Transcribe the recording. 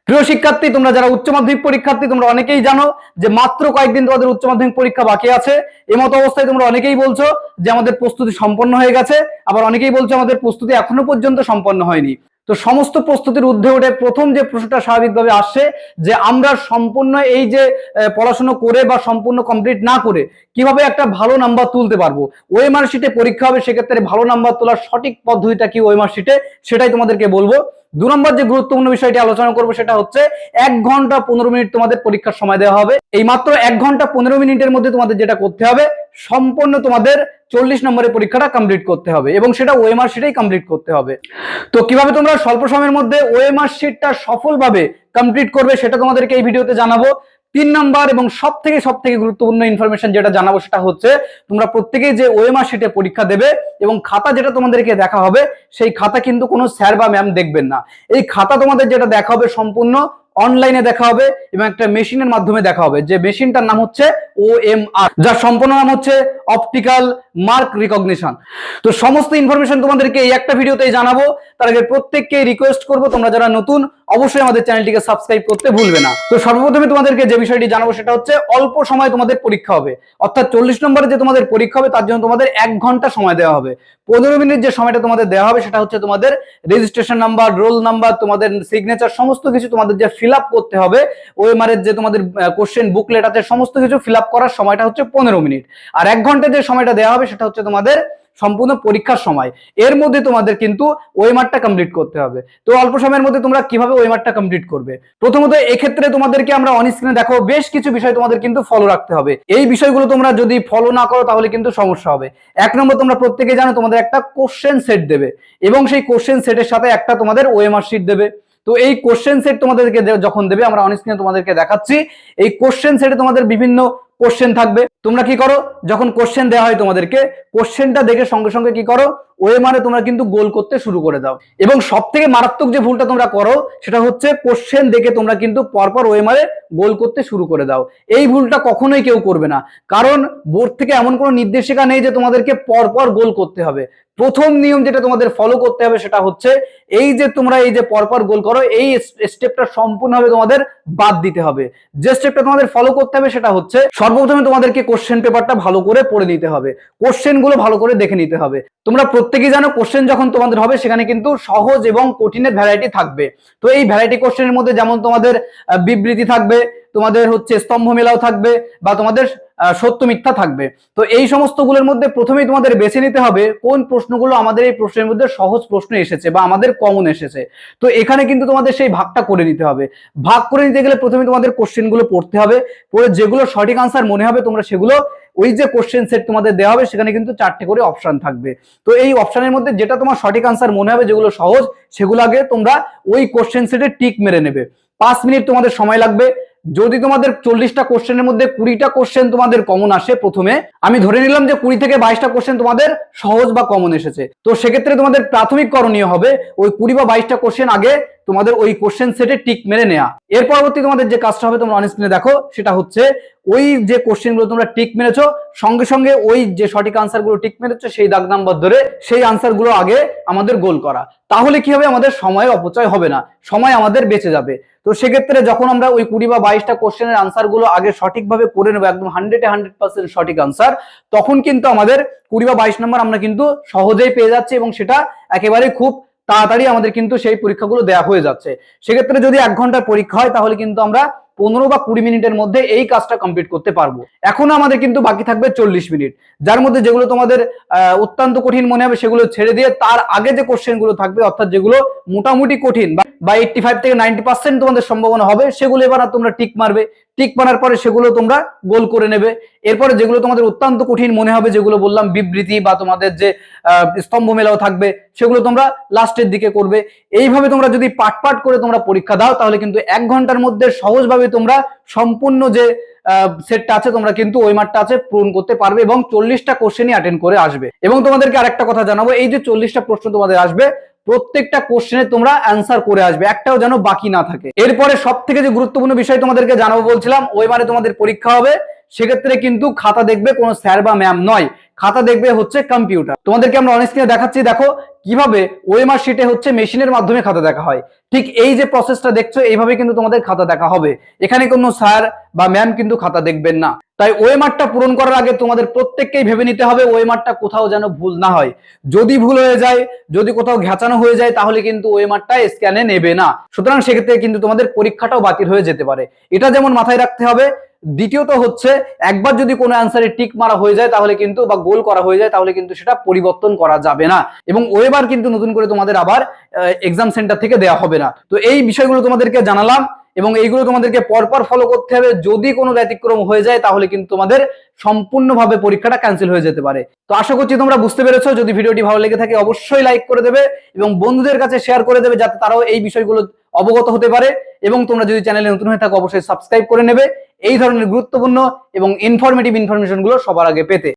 প্রিয় শিক্ষার্থী, তোমরা যারা উচ্চ মাধ্যমিক পরীক্ষার্থী তোমরা অনেকেই জানো যে মাত্র কয়েকদিন তোমাদের উচ্চ মাধ্যমিক পরীক্ষা বাকি আছে। এমতো অবস্থায় তোমরা অনেকেই বলছো যে আমাদের প্রস্তুতি সম্পন্ন হয়ে গেছে, আবার অনেকেই বলছো আমাদের প্রস্তুতি এখনো পর্যন্ত সম্পন্ন হয়নি। তো সমস্ত প্রস্তুতির ঊর্ধ্বে উঠে প্রথম যে প্রশ্নটা স্বাভাবিকভাবে আসছে যে আমরা সম্পূর্ণ এই যে পড়াশোনা করে বা সম্পূর্ণ কমপ্লিট না করে কিভাবে একটা ভালো নাম্বার তুলতে পারবো। ওএমআর শিটে পরীক্ষা হবে, সেক্ষেত্রে ভালো নাম্বার তোলার সঠিক পদ্ধতিটা কি ওএমআর শিটে, সেটাই তোমাদেরকে বলবো। 2 নম্বর যে গুরুত্বপূর্ণ বিষয়টি আলোচনা করবো সেটা হচ্ছে 1 ঘন্টা 15 মিনিট তোমাদের পরীক্ষার সময় দেওয়া হবে। এই মাত্র 1 ঘন্টা 15 মিনিটের মধ্যে তোমাদের যেটা করতে হবে, সম্পূর্ণ তোমাদের 40 নম্বরের পরীক্ষাটা কমপ্লিট করতে হবে এবং সেটা ওএমআর শিটেই কমপ্লিট করতে হবে। তো কিভাবে তোমরা স্বল্প সময়ের মধ্যে ওএমআর শিটটা সফলভাবে কমপ্লিট করবে সেটা তোমাদেরকে এই ভিডিওতে জানাবো। 3 নাম্বার এবং সব থেকে গুরুত্বপূর্ণ ইনফরমেশন যেটা জানাবো সেটা হচ্ছে তোমরা প্রত্যেকেই যে ওএমআর শিটে পরীক্ষা দেবে এবং খাতা যেটা তোমাদেরকে দেখা হবে সেই খাতা কিন্তু কোনো স্যার বা ম্যাম দেখবেন না। এই খাতা তোমাদের যেটা দেখা হবে সম্পূর্ণ অনলাইনে দেখা হবে এবং একটা মেশিনের মাধ্যমে দেখা হবে, যে মেশিনটার নাম হচ্ছে ওএমআর, যার সম্পূর্ণ নাম হচ্ছে অপটিক্যাল মার্ক রিকগনিশন। তো সমস্ত ইনফরমেশন তোমাদেরকে এই একটা ভিডিওতেই জানাবো। তার আগে প্রত্যেককে রিকোয়েস্ট করবো তোমরা যারা নতুন অবশ্যই আমাদের চ্যানেলটিকে সাবস্ক্রাইব করতে ভুলবে না। তো সর্বপ্রথমে তোমাদেরকে যে বিষয়টি জানাবো সেটা হচ্ছে অল্প সময় তোমাদের পরীক্ষা হবে, অর্থাৎ 40 নম্বরে যে তোমাদের পরীক্ষা হবে তার জন্য তোমাদের 1 ঘন্টা সময় দেওয়া হবে। 15 মিনিট যে সময়টা তোমাদের দেওয়া হবে সেটা হচ্ছে তোমাদের রেজিস্ট্রেশন নাম্বার, রোল নাম্বার, তোমাদের সিগনেচার, সমস্ত কিছু তোমাদের যে ফিল আপ করতে হবে ওএমআর এর যে তোমাদের কোশ্চেন বুকলেট আছে সমস্ত কিছু ফিল আপ করার সময়টা হচ্ছে 15 মিনিট। আর 1 ঘন্টা যে সময়টা দেওয়া হবে সেটা হচ্ছে তোমাদের সম্পূর্ণ পরীক্ষার সময়। এর মধ্যে তোমাদের কিন্তু ওএমআরটা কমপ্লিট করতে হবে। তো অল্প সময়ের মধ্যে তোমরা কিভাবে ওএমআরটা কমপ্লিট করবে, প্রথমত এক্ষেত্রে তোমাদেরকে আমরা অন স্ক্রিনে দেখো বেশ কিছু বিষয় তোমাদের কিন্তু ফলো রাখতে হবে। এই বিষয়গুলো তোমরা যদি ফলো না করো তাহলে কিন্তু সমস্যা হবে। 1 নম্বর, তোমরা প্রত্যেকে জানো তোমাদের একটা কোশ্চেন সেট দেবে এবং সেই কোশ্চেন সেটের সাথে একটা তোমাদের ওএমআর শিট দেবে। তো এই কোশ্চেন সেট তোমাদেরকে যখন দেবে, আমরা অন স্ক্রিনে তোমাদেরকে দেখাচ্ছি, এই কোশ্চেন সেটে তোমাদের বিভিন্ন কোশ্চেন থাকবে। তোমরা কি করো, যখন কোশ্চেন দেওয়া হয় তোমাদেরকে কোশ্চেনটা দেখে সঙ্গে সঙ্গে কি করো, ওএমআরে তোমরা কিন্তু গোল করতে শুরু করে দাও। এবং সব থেকে মারাত্মক যে ভুলটা তোমরা করো সেটা হচ্ছে কোশ্চেন দেখে তোমরা কিন্তু পরপর ওএমআরে গোল করতে শুরু করে দাও। এই ভুলটা কখনোই কেউ করবে না, কারণ বোর্ড থেকে এমন কোনো নির্দেশিকা নেই যে তোমাদেরকে পরপর গোল করতে হবে। প্রথম নিয়ম যেটা তোমাদের ফলো করতে হবে সেটা হচ্ছে এই যে তোমরা এই যে পরপর গোল করো এই স্টেপটা সম্পূর্ণভাবে তোমাদের বাদ দিতে হবে। যে স্টেপটা তোমাদের ফলো করতে হবে সেটা হচ্ছে সর্বপ্রথমে তোমাদেরকে কোশ্চেন পেপারটা ভালো করে পড়ে নিতে হবে, কোশ্চেন গুলো ভালো করে দেখে নিতে হবে। তোমরা প্রত্যেকেই জানো কোশ্চেন যখন তোমাদের হবে সেখানে কিন্তু সহজ এবং কঠিনের ভ্যারাইটি থাকবে। তো এই ভ্যারাইটি কোশ্চেনের মধ্যে যেমন তোমাদের বিবৃতি থাকবে, তোমাদের হচ্ছে স্তম্ভ মেলাও থাকবে, বা তোমাদের সত্য মিথ্যা থাকবে। তো এই সমস্ত গুলোর মধ্যে প্রথমেই তোমাদের বেছে নিতে হবে কোন প্রশ্নগুলো আমাদের এই প্রশ্নের মধ্যে সহজ প্রশ্ন এসেছে বা আমাদের কমন এসেছে। তো এখানে কিন্তু তোমাদের সেই ভাগটা করে নিতে হবে। ভাগ করে নিতে গেলে প্রথমে তোমাদের কোশ্চেন গুলো পড়তে হবে, পড়ে যেগুলো সঠিক আনসার মনে হবে তোমরা সেগুলো, ওই যে কোশ্চেন সেট তোমাদের দেওয়া হবে সেখানে কিন্তু 4টে করে অপশন থাকবে। তো এই অপশনের মধ্যে যেটা তোমার সঠিক আনসার মনে হবে, যেগুলো সহজ, সেগুলো আগে তোমরা ওই কোশ্চেন সেটে টিক মেরে নেবে। 5 মিনিট তোমাদের সময় লাগবে। যদি তোমাদের 40টা কোশ্চেনের মধ্যে 20টা কোশ্চেন তোমাদের কমন আসে, প্রথমে আমি ধরে নিলাম যে 20 থেকে 22টা কোশ্চেন তোমাদের সহজ বা কমন এসেছে, তো সেক্ষেত্রে তোমাদের প্রাথমিক করণীয় হবে ওই 20 বা 22টা কোশ্চেন আগে তোমাদের ওই কোশ্চেন সেটে টিক মেরে নেওয়া। এর পরবর্তী তোমাদের যে কাজটা হবে তোমরা অন স্ক্রিনে দেখো, সেটা হচ্ছে ওই যে কোশ্চেন গুলো তোমরা টিক মেরেছো সঙ্গে সঙ্গে ওই যে সঠিক আনসার গুলো টিক মেরেছো সেই দাগ নাম্বার ধরে সেই আনসার গুলো আগে আমাদের গোল করা। তাহলে কি হবে, আমাদের সময় অপচয় হবে না, সময় আমাদের বেঁচে যাবে। তো সেক্ষেত্রে যখন আমরা ওই 20 বা 22টা কোশ্চেনের আনসার গুলো আগে সঠিকভাবে করে নেবো, একদম 100% সঠিক আনসার, তখন কিন্তু আমাদের 20 বা 22 নম্বর আমরা কিন্তু সহজেই পেয়ে যাচ্ছি এবং সেটা একেবারে খুব তাড়াতাড়ি আমাদের কিন্তু সেই পরীক্ষাগুলো দেয়া হয়ে যাচ্ছে। সেক্ষেত্রে যদি 1 ঘন্টার পরীক্ষা হয় তাহলে কিন্তু আমরা 15 বা 20 মিনিটের মধ্যে এই কাজটা কমপ্লিট করতে পারবো। এখন আমাদের কিন্তু বাকি থাকবে 40 মিনিট, যার মধ্যে যেগুলো তোমাদের অত্যন্ত কঠিন মনে হবে সেগুলো ছেড়ে দিয়ে তার আগে যে কোশ্চেন গুলো থাকবে, অর্থাৎ যেগুলো মোটামুটি কঠিন বা 85 থেকে 90% তোমাদের সম্ভাবনা হবে, সেগুলো এবার তোমরা টিক মারবে। টিক মারার পরে সেগুলো তোমরা গোল করে নেবে। এরপরে যেগুলো তোমাদের অত্যন্ত কঠিন মনে হবে, যেগুলো বললাম বিবৃতি বা তোমাদের যে স্তম্ভ মেলাও থাকবে, সেগুলো তোমরা লাস্টের দিকে করবে। এইভাবে তোমরা যদি পাট পাট করে তোমরা পরীক্ষা দাও তাহলে কিন্তু 1 ঘন্টার মধ্যে সহজভাবে তোমরা সম্পূর্ণ যে সেটটা আছে তোমরা কিন্তু ওই মাঠটা আছে পূরণ করতে পারবে এবং 40টা কোশ্চেনই অ্যাটেন্ড করে আসবে। এবং তোমাদেরকে আরেকটা কথা জানাবো, এই যে 40টা প্রশ্ন তোমাদের আসবে প্রত্যেকটা কোশ্চেনে তোমরা অ্যান্সার করে আসবে, একটাও যেন বাকি না থাকে। এরপরে সব থেকে যে গুরুত্বপূর্ণ বিষয় তোমাদেরকে জানাবো বলছিলাম, ওইবারে তোমাদের পরীক্ষা হবে, সেক্ষেত্রে কিন্তু খাতা দেখবে কোনো স্যার বা ম্যাম নয়, খাতা দেখবে হচ্ছে কম্পিউটার। তোমাদেরকে আমরা অন স্ক্রিনে দেখাচ্ছি, দেখো কিভাবে ওএমআর শিটে হচ্ছে মেশিনের মাধ্যমে খাতা দেখা হয়। ঠিক এই যে প্রসেসটা দেখছো এইভাবে কিন্তু তোমাদের খাতা দেখা হবে। এখানে কোনো স্যার বা ম্যাম কিন্তু খাতা দেখবেন না। তাই ওএমআরটা পূরণ করার আগে তোমাদের প্রত্যেককেই ভেবে নিতে হবে ওএমআরটা কোথাও যেন ভুল না হয়। যদি ভুল হয়ে যায়, যদি কোথাও ঘেঁচানো হয়ে যায়, তাহলে কিন্তু ওএমআরটা স্ক্যানে নেবে না। সুতরাং সেক্ষেত্রে কিন্তু তোমাদের পরীক্ষাটাও বাতিল হয়ে যেতে পারে, এটা যেমন মাথায় রাখতে হবে। দ্বিতীয়ত হচ্ছে একবার যদি কোনো অ্যান্সারে টিক মারা হয়ে যায় তাহলে কিন্তু বা গোল করা হয়ে যায় তাহলে কিন্তু সেটা পরিবর্তন করা যাবে না, এবং ওইবার কিন্তু নতুন করে তোমাদের আবার এক্সাম সেন্টার থেকে দেওয়া হবে না। তো এই বিষয়গুলো তোমাদেরকে জানালাম এবং এইগুলো তোমাদেরকে পরপর ফলো করতে হবে। যদি কোনো ব্যতিক্রম হয়ে যায় তাহলে কিন্তু তোমাদের সম্পূর্ণভাবে পরীক্ষাটা ক্যান্সেল হয়ে যেতে পারে। তো আশা করছি তোমরা বুঝতে পেরেছো। যদি ভিডিওটি ভালো লেগে থাকে অবশ্যই লাইক করে দেবে এবং বন্ধুদের কাছে শেয়ার করে দেবে যাতে তারাও এই বিষয়গুলো অবগত হতে পারে। এবং তোমরা যদি চ্যানেলে নতুন হয়ে থাকো অবশ্যই সাবস্ক্রাইব করে নেবে এই ধরনের গুরুত্বপূর্ণ এবং ইনফরমেটিভ ইনফরমেশন গুলো সবার আগে পেতে।